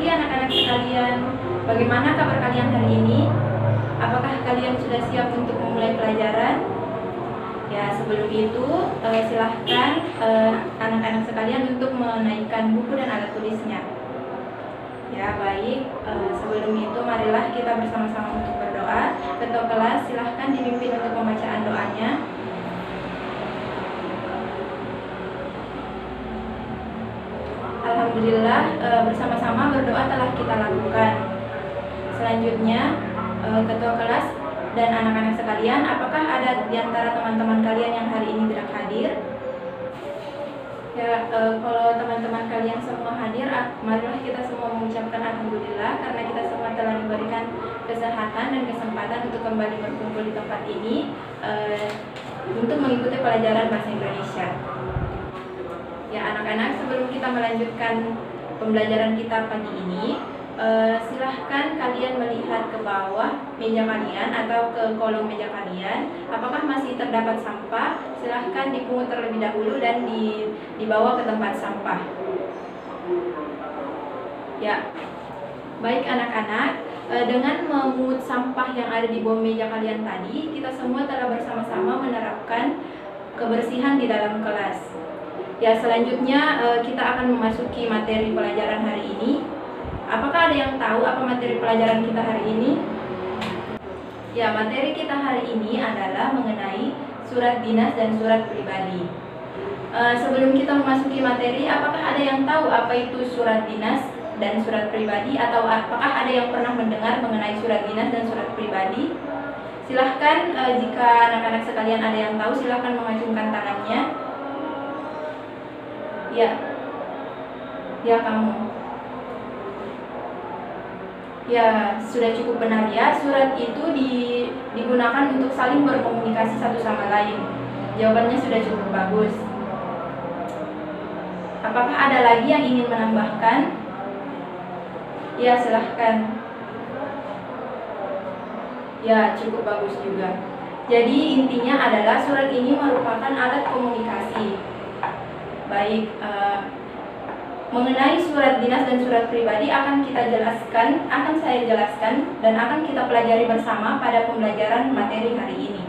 pagi anak-anak sekalian. Bagaimana kabar kalian hari ini? Apakah kalian sudah siap untuk memulai pelajaran? Ya, sebelum itu silahkan anak-anak sekalian untuk menaikkan buku dan alat tulisnya. Ya, baik. Sebelum itu marilah kita bersama-sama untuk berdoa. Ketua kelas silahkan dipimpin untuk pembacaan doanya. Alhamdulillah, bersama-sama berdoa telah kita lakukan. Selanjutnya, ketua kelas dan anak-anak sekalian, apakah ada di antara teman-teman kalian yang hari ini tidak hadir? Ya, kalau teman-teman kalian semua hadir, marilah kita semua mengucapkan alhamdulillah karena kita semua telah diberikan kesehatan dan kesempatan untuk kembali berkumpul di tempat ini untuk mengikuti pelajaran bahasa Indonesia. Ya, anak-anak, sebelum kita melanjutkan pembelajaran kita pagi ini, silahkan kalian melihat ke bawah meja kalian atau ke kolong meja kalian. Apakah masih terdapat sampah? Silahkan dipungut terlebih dahulu dan dibawa ke tempat sampah. Ya, baik anak-anak, dengan memungut sampah yang ada di bawah meja kalian tadi, kita semua telah bersama-sama menerapkan kebersihan di dalam kelas. Ya, selanjutnya kita akan memasuki materi pelajaran hari ini. Apakah ada yang tahu apa materi pelajaran kita hari ini? Ya, materi kita hari ini adalah mengenai surat dinas dan surat pribadi. Sebelum kita memasuki materi, apakah ada yang tahu apa itu surat dinas dan surat pribadi, atau apakah ada yang pernah mendengar mengenai surat dinas dan surat pribadi? Silahkan, jika anak-anak sekalian ada yang tahu, silahkan mengacungkan tangannya. Ya kamu. Ya, sudah cukup benar ya. Surat itu digunakan untuk saling berkomunikasi satu sama lain. Jawabannya sudah cukup bagus. Apakah ada lagi yang ingin menambahkan? Ya, silahkan. Ya, cukup bagus juga. Jadi intinya adalah surat ini merupakan alat komunikasi. Baik, mengenai surat dinas dan surat pribadi akan saya jelaskan dan akan kita pelajari bersama pada pembelajaran materi hari ini.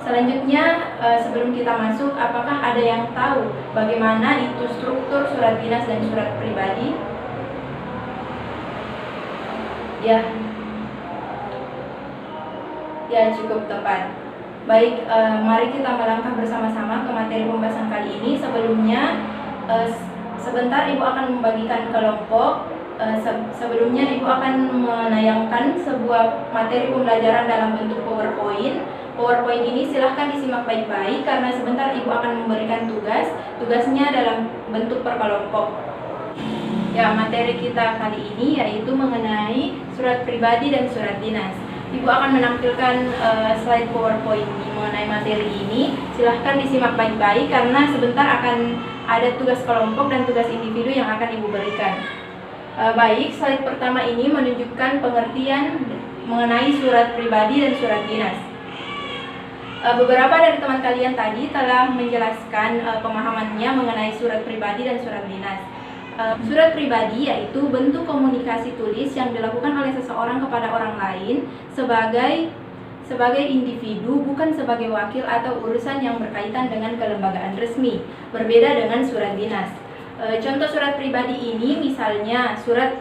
Selanjutnya, sebelum kita masuk, apakah ada yang tahu bagaimana itu struktur surat dinas dan surat pribadi? Ya, cukup tepat. Baik, mari kita melangkah bersama-sama ke materi pembahasan kali ini. Sebelumnya, sebentar Ibu akan membagikan kelompok. Sebelumnya Ibu akan menayangkan sebuah materi pembelajaran dalam bentuk PowerPoint. PowerPoint ini silahkan disimak baik-baik karena sebentar Ibu akan memberikan tugas. Tugasnya dalam bentuk perkelompok. Ya, materi kita kali ini yaitu mengenai surat pribadi dan surat dinas. Ibu akan menampilkan slide PowerPoint mengenai materi ini. Silahkan disimak baik-baik karena sebentar akan ada tugas kelompok dan tugas individu yang akan Ibu berikan. Baik, slide pertama ini menunjukkan pengertian mengenai surat pribadi dan surat dinas. Beberapa dari teman kalian tadi telah menjelaskan pemahamannya mengenai surat pribadi dan surat dinas. Surat pribadi yaitu bentuk komunikasi tulis yang dilakukan oleh seseorang kepada orang lain sebagai individu, bukan sebagai wakil atau urusan yang berkaitan dengan kelembagaan resmi. Berbeda dengan surat dinas. Contoh surat pribadi ini misalnya surat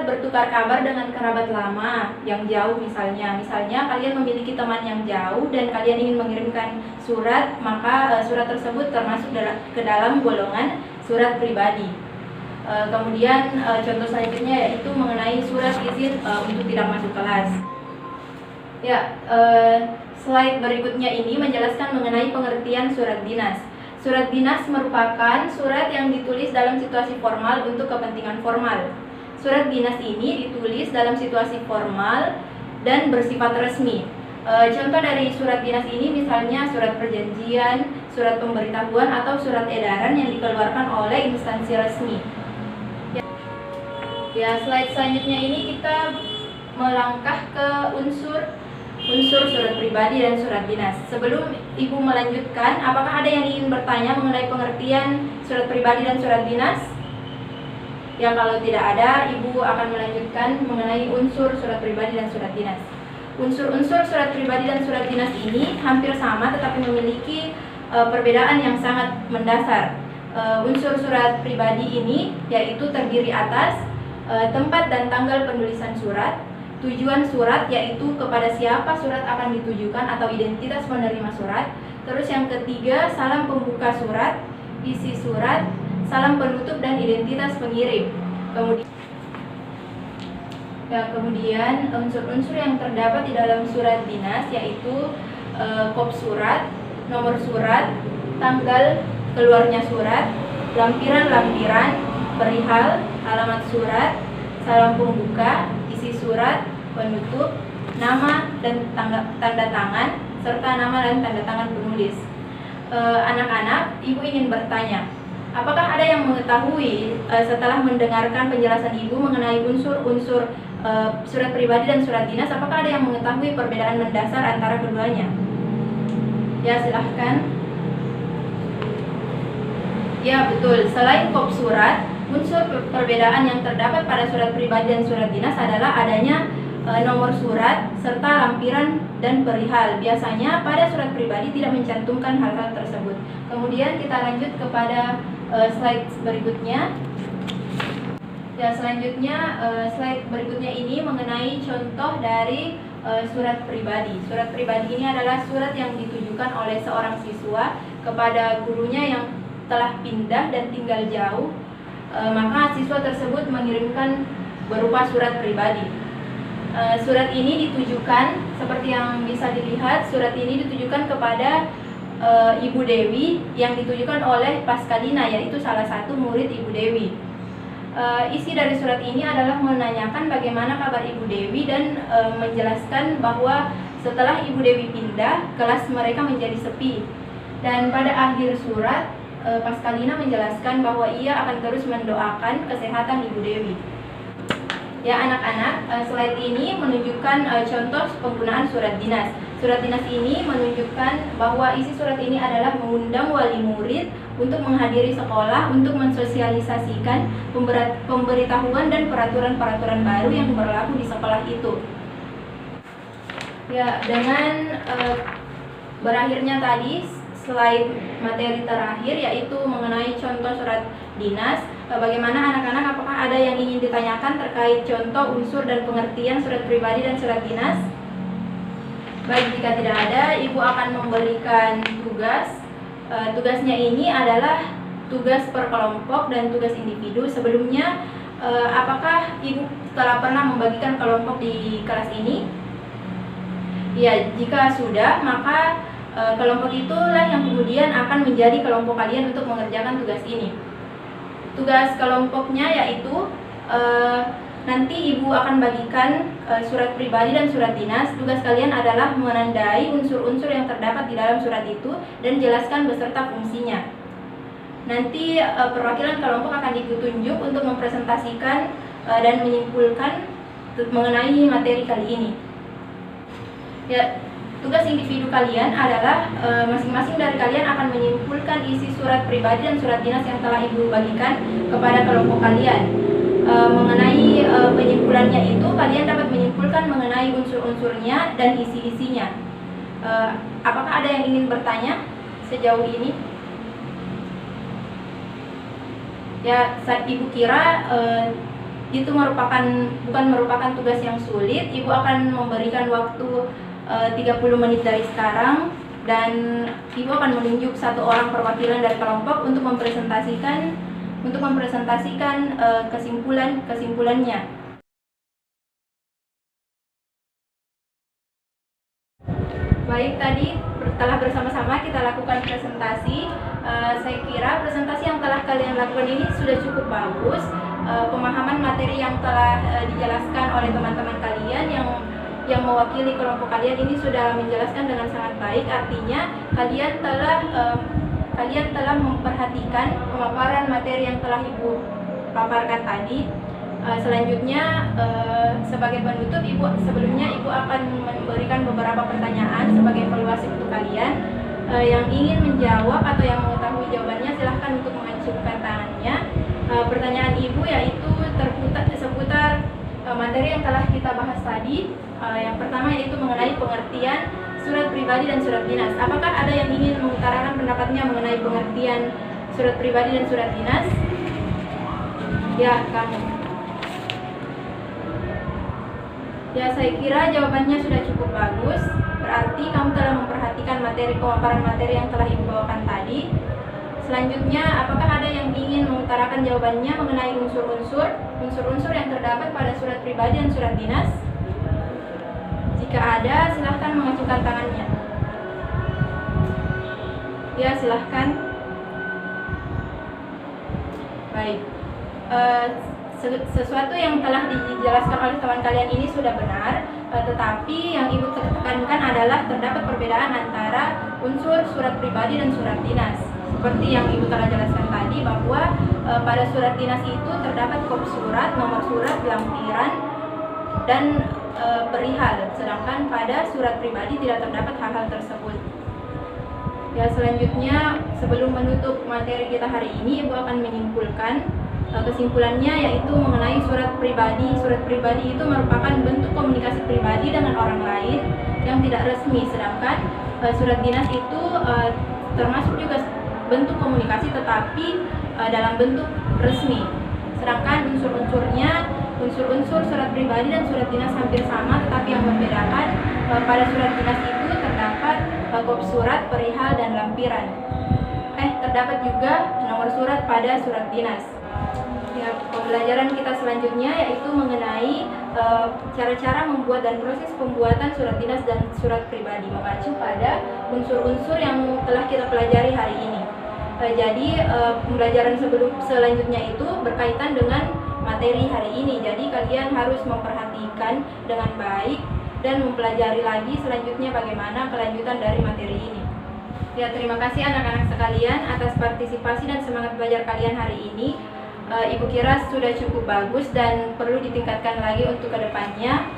bertukar kabar dengan kerabat lama yang jauh misalnya kalian memiliki teman yang jauh dan kalian ingin mengirimkan surat, maka surat tersebut termasuk ke dalam golongan surat pribadi. Kemudian contoh selanjutnya yaitu mengenai surat izin untuk tidak masuk kelas. Ya, slide berikutnya ini menjelaskan mengenai pengertian surat dinas. Surat dinas merupakan surat yang ditulis dalam situasi formal untuk kepentingan formal. Surat dinas ini ditulis dalam situasi formal dan bersifat resmi. Contoh dari surat dinas ini misalnya surat perjanjian, surat pemberitahuan, atau surat edaran yang dikeluarkan oleh instansi resmi. Ya, slide selanjutnya ini kita melangkah ke unsur surat pribadi dan surat dinas. Sebelum Ibu melanjutkan, apakah ada yang ingin bertanya mengenai pengertian surat pribadi dan surat dinas? Ya, kalau tidak ada, Ibu akan melanjutkan mengenai unsur surat pribadi dan surat dinas. Unsur-unsur surat pribadi dan surat dinas ini hampir sama tetapi memiliki perbedaan yang sangat mendasar. Unsur surat pribadi ini yaitu terdiri atas tempat dan tanggal penulisan surat, tujuan surat yaitu kepada siapa surat akan ditujukan atau identitas penerima surat. Terus yang ketiga, salam pembuka surat, isi surat, salam penutup dan identitas pengirim. Kemudian unsur-unsur yang terdapat di dalam surat dinas yaitu kop surat, nomor surat, tanggal keluarnya surat, lampiran-lampiran, perihal, alamat surat, salam pembuka, isi surat, penutup, nama dan tanda tangan, serta nama dan tanda tangan penulis. Anak-anak, Ibu ingin bertanya, apakah ada yang mengetahui setelah mendengarkan penjelasan Ibu mengenai unsur-unsur surat pribadi dan surat dinas, apakah ada yang mengetahui perbedaan mendasar antara keduanya? Ya, silahkan. Ya, betul. Selain kop surat, unsur perbedaan yang terdapat pada surat pribadi dan surat dinas adalah adanya nomor surat serta lampiran dan perihal. Biasanya pada surat pribadi tidak mencantumkan hal-hal tersebut. Kemudian kita lanjut kepada slide berikutnya. Ya, selanjutnya slide berikutnya ini mengenai contoh dari surat pribadi. Surat pribadi ini adalah surat yang ditujukan oleh seorang siswa kepada gurunya yang telah pindah dan tinggal jauh. Maka siswa tersebut mengirimkan berupa surat pribadi. Surat ini ditujukan, seperti yang bisa dilihat, surat ini ditujukan kepada Ibu Dewi yang ditujukan oleh Pascalina, yaitu salah satu murid Ibu Dewi. Isi dari surat ini adalah menanyakan bagaimana kabar Ibu Dewi dan menjelaskan bahwa setelah Ibu Dewi pindah, kelas mereka menjadi sepi. Dan pada akhir surat, Pascalina menjelaskan bahwa ia akan terus mendoakan kesehatan Ibu Dewi. Ya, anak-anak, slide ini menunjukkan contoh penggunaan surat dinas. Surat dinas ini menunjukkan bahwa isi surat ini adalah mengundang wali murid untuk menghadiri sekolah untuk mensosialisasikan pemberitahuan dan peraturan-peraturan baru yang berlaku di sekolah itu. Ya, dengan berakhirnya tadi slide materi terakhir yaitu mengenai contoh surat dinas. Bagaimana anak-anak, apakah ada yang ingin ditanyakan terkait contoh, unsur, dan pengertian surat pribadi dan surat dinas? Baik, jika tidak ada, Ibu akan memberikan tugas. Tugasnya ini adalah tugas per kelompok dan tugas individu. Sebelumnya, apakah Ibu telah pernah membagikan kelompok di kelas ini? Ya, jika sudah, maka kelompok itulah yang kemudian akan menjadi kelompok kalian untuk mengerjakan tugas ini. Tugas kelompoknya yaitu nanti Ibu akan bagikan surat pribadi dan surat dinas. Tugas kalian adalah menandai unsur-unsur yang terdapat di dalam surat itu dan jelaskan beserta fungsinya. Nanti perwakilan kelompok akan ditunjuk untuk mempresentasikan dan menyimpulkan mengenai materi kali ini. Ya, tugas individu kalian adalah masing-masing dari kalian akan menyimpulkan isi surat pribadi dan surat dinas yang telah Ibu bagikan kepada kelompok kalian. Mengenai penyimpulannya itu, kalian dapat menyimpulkan mengenai unsur-unsurnya dan isi-isinya. Apakah ada yang ingin bertanya sejauh ini? Ya, Ibu kira itu bukan merupakan tugas yang sulit. Ibu akan memberikan waktu 30 menit dari sekarang dan Ibu akan menunjuk satu orang perwakilan dari kelompok untuk mempresentasikan kesimpulannya. Baik, tadi telah bersama-sama kita lakukan presentasi. Saya kira presentasi yang telah kalian lakukan ini sudah cukup bagus. Pemahaman materi yang telah dijelaskan oleh teman-teman kalian yang mewakili kelompok kalian ini sudah menjelaskan dengan sangat baik. Artinya kalian telah memperhatikan pemaparan materi yang telah Ibu paparkan tadi. Selanjutnya sebagai penutup, sebelumnya Ibu akan memberikan beberapa pertanyaan sebagai evaluasi untuk kalian. Yang ingin menjawab atau yang mengetahui jawabannya silahkan untuk mengajukan tangannya. Pertanyaan Ibu yaitu seputar materi yang telah kita bahas tadi. Yang pertama yaitu mengenai pengertian surat pribadi dan surat dinas. Apakah ada yang ingin mengutarakan pendapatnya mengenai pengertian surat pribadi dan surat dinas? Ya, kamu. Ya, saya kira jawabannya sudah cukup bagus. Berarti kamu telah memperhatikan pemaparan materi yang telah Ibu bawakan tadi. Selanjutnya, apakah ada yang ingin mengutarakan jawabannya mengenai unsur-unsur yang terdapat pada surat pribadi dan surat dinas? Jika ada, silahkan mengajukan tangannya. Ya, silahkan. Baik. Sesuatu yang telah dijelaskan oleh teman kalian ini sudah benar, tetapi yang Ibu tekankan adalah terdapat perbedaan antara unsur surat pribadi dan surat dinas. Seperti yang Ibu telah jelaskan tadi bahwa pada surat dinas itu terdapat kop surat, nomor surat, lampiran, dan perihal, sedangkan pada surat pribadi tidak terdapat hal-hal tersebut. Ya, selanjutnya sebelum menutup materi kita hari ini, Ibu akan menyimpulkan kesimpulannya, yaitu mengenai surat pribadi. Surat pribadi itu merupakan bentuk komunikasi pribadi dengan orang lain yang tidak resmi, sedangkan surat dinas itu termasuk juga bentuk komunikasi tetapi dalam bentuk resmi. Sedangkan unsur surat pribadi dan surat dinas hampir sama, tetapi yang membedakan pada surat dinas itu terdapat kop surat, perihal, dan lampiran. Terdapat juga nomor surat pada surat dinas. Ya, pembelajaran kita selanjutnya yaitu mengenai cara-cara membuat dan proses pembuatan surat dinas dan surat pribadi mengacu pada unsur-unsur yang telah kita pelajari hari ini. Jadi pembelajaran selanjutnya itu berkaitan dengan materi hari ini. Jadi kalian harus memperhatikan dengan baik dan mempelajari lagi selanjutnya bagaimana kelanjutan dari materi ini. Ya, terima kasih anak-anak sekalian atas partisipasi dan semangat belajar kalian hari ini. Ibu kira sudah cukup bagus dan perlu ditingkatkan lagi untuk kedepannya.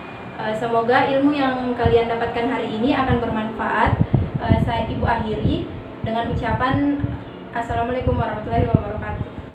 Semoga ilmu yang kalian dapatkan hari ini akan bermanfaat. Saya Ibu akhiri dengan ucapan Assalamualaikum warahmatullahi wabarakatuh.